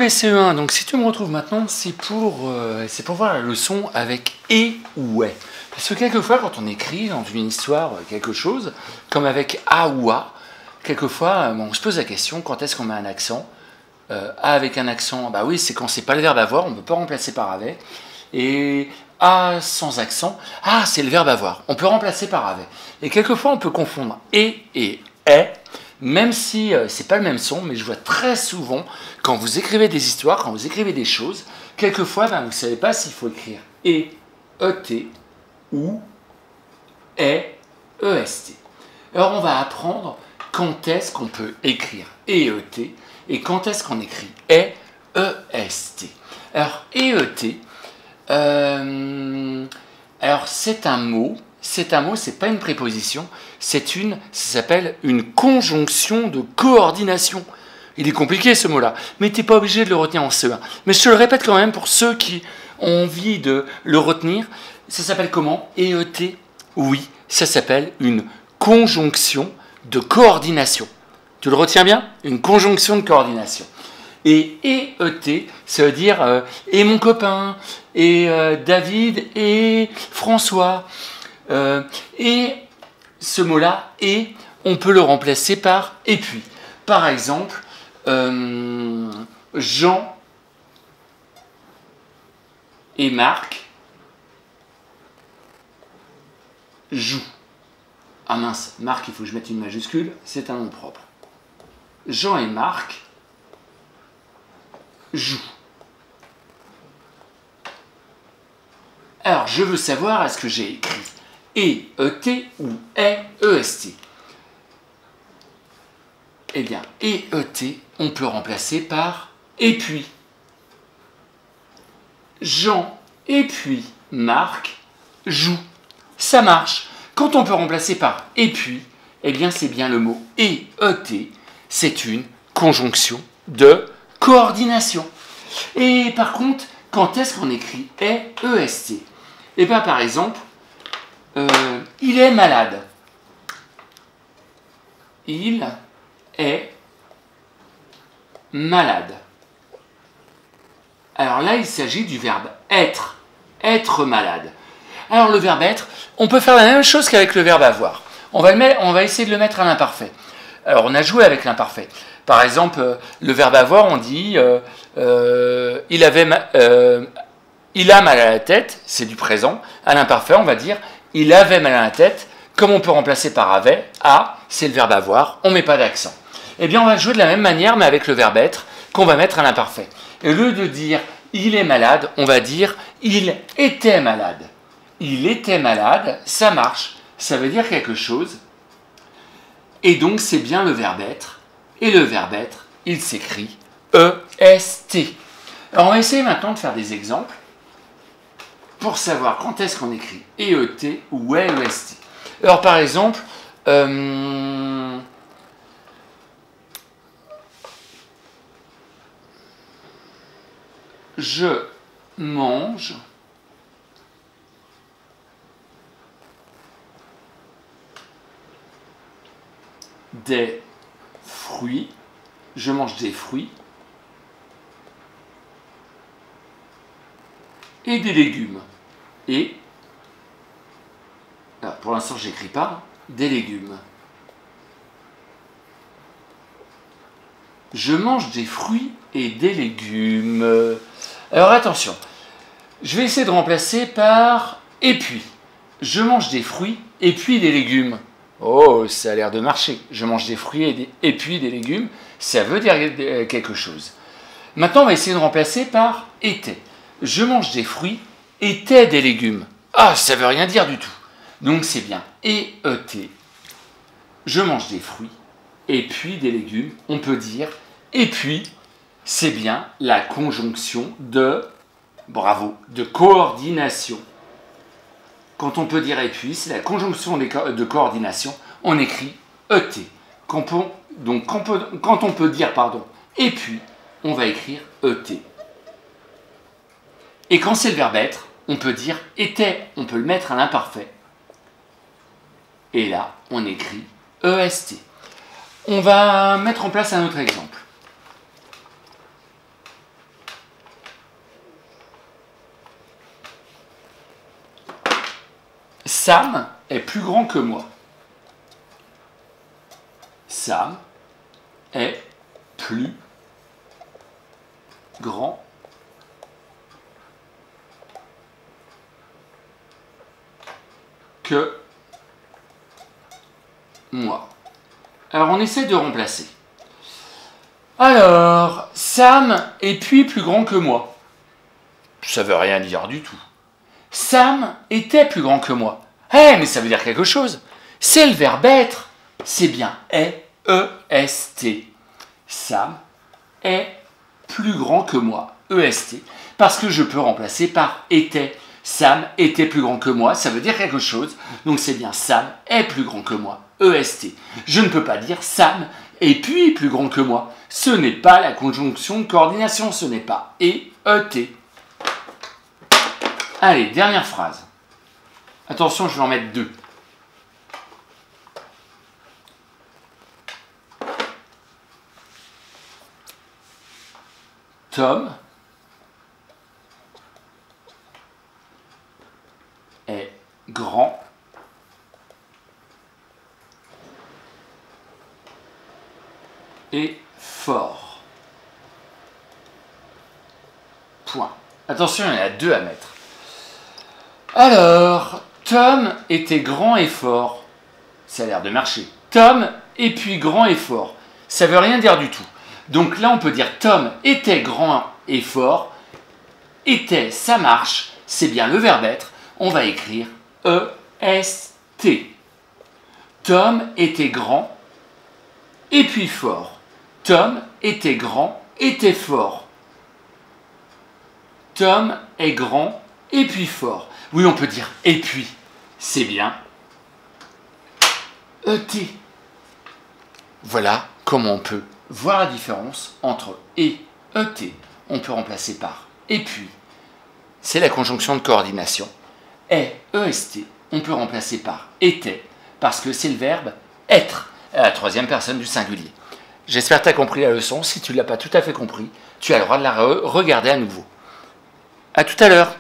les CE1, donc si tu me retrouves maintenant, c'est pour voir la leçon avec et ou est. Parce que quelquefois, quand on écrit dans une histoire quelque chose, comme avec a ou a, quelquefois, on se pose la question, quand est-ce qu'on met un accent A avec un accent, bah oui, c'est quand c'est pas le verbe avoir, on ne peut pas remplacer par avait. Et A sans accent, ah, c'est le verbe avoir, on peut remplacer par avait. Et quelquefois, on peut confondre et est, même si c'est pas le même son, mais je vois très souvent, quand vous écrivez des histoires, quand vous écrivez des choses, quelquefois, vous ne savez pas s'il faut écrire et, et-t, ou est, est. Alors, on va apprendre quand est-ce qu'on peut écrire et-t et quand est-ce qu'on écrit est, est. Alors, et-t, alors c'est un mot, c'est pas une préposition, ça s'appelle une conjonction de coordination. Il est compliqué ce mot-là, mais tu n'es pas obligé de le retenir en CE1. Mais je te le répète quand même pour ceux qui ont envie de le retenir. Ça s'appelle comment? et-t? Oui, ça s'appelle une conjonction de coordination. Tu le retiens bien? Une conjonction de coordination. Et et-t, ça veut dire et mon copain, et David, et François. Et ce mot-là, et, on peut le remplacer par et puis. Par exemple, Jean et Marc jouent. Ah mince, Marc, il faut que je mette une majuscule, c'est un nom propre. Jean et Marc jouent. Alors, je veux savoir, est-ce que j'ai écrit et-t ou est-est? Eh bien, et-t, on peut remplacer par et puis. Jean et puis Marc jouent. Ça marche. Quand on peut remplacer par et puis, eh bien, c'est bien le mot et-t. C'est une conjonction de coordination. Et par contre, quand est-ce qu'on écrit est? Eh bien, par exemple, il est malade. Il est malade. Alors là, il s'agit du verbe être. Être malade. Alors le verbe être, on peut faire la même chose qu'avec le verbe avoir. On va essayer de le mettre à l'imparfait. Alors on a joué avec l'imparfait. Par exemple, le verbe avoir, on dit il a mal à la tête, c'est du présent. À l'imparfait, on va dire il avait mal à la tête. Comme on peut remplacer par avait, a, c'est le verbe avoir, on ne met pas d'accent. Eh bien, on va jouer de la même manière, mais avec le verbe être, qu'on va mettre à l'imparfait. Et au lieu de dire il est malade, on va dire il était malade. Il était malade, ça marche, ça veut dire quelque chose. Et donc, c'est bien le verbe être. Et le verbe être, il s'écrit est. Alors, on va essayer maintenant de faire des exemples pour savoir quand est-ce qu'on écrit et-t ou est. Alors, par exemple, je mange des fruits. Je mange des fruits et des légumes. Et, alors pour l'instant, je n'écris pas, des légumes. Je mange des fruits et des légumes. Alors attention, je vais essayer de remplacer par et puis. Je mange des fruits et puis des légumes. Oh, ça a l'air de marcher. Je mange des fruits et puis des légumes, ça veut dire quelque chose. Maintenant, on va essayer de remplacer par était. Je mange des fruits, était des légumes. Ah, ça veut rien dire du tout. Donc c'est bien et-t. Je mange des fruits et puis des légumes. On peut dire et puis, c'est bien la conjonction de, bravo, de coordination. Quand on peut dire et puis, c'est la conjonction de coordination, on écrit et. Quand on peut dire, et puis, on va écrire et. Et quand c'est le verbe être, on peut dire était, on peut le mettre à l'imparfait. Et là, on écrit est. On va mettre en place un autre exemple. Sam est plus grand que moi. Sam est plus grand que moi. Alors on essaie de remplacer. Alors, Sam est puis plus grand que moi. Ça veut rien dire du tout. Sam était plus grand que moi. Eh, mais ça veut dire quelque chose. C'est le verbe être. C'est bien est, E-S-T. Sam est plus grand que moi. E-S-T. Parce que je peux remplacer par était. Sam était plus grand que moi, ça veut dire quelque chose. Donc c'est bien Sam est plus grand que moi. E-S-T. Je ne peux pas dire Sam est puis plus grand que moi. Ce n'est pas la conjonction de coordination, ce n'est pas E-E-T. Allez, dernière phrase. Attention, je vais en mettre 2. Tom est grand et fort. Point. Attention, il y en a 2 à mettre. Alors, Tom était grand et fort. Ça a l'air de marcher. Tom et puis grand et fort. Ça veut rien dire du tout. Donc là, on peut dire Tom était grand et fort. Était, ça marche. C'est bien le verbe être. On va écrire E-S-T. Tom était grand et puis fort. Tom était grand, était fort. Tom est grand et puis fort. Oui, on peut dire et puis. C'est bien E-T. Voilà comment on peut voir la différence entre et E-T. On peut remplacer par et puis. C'est la conjonction de coordination. Est, E-S-T. On peut remplacer par était parce que c'est le verbe être à la 3e personne du singulier. J'espère que tu as compris la leçon. Si tu ne l'as pas tout à fait compris, tu as le droit de la regarder à nouveau. À tout à l'heure.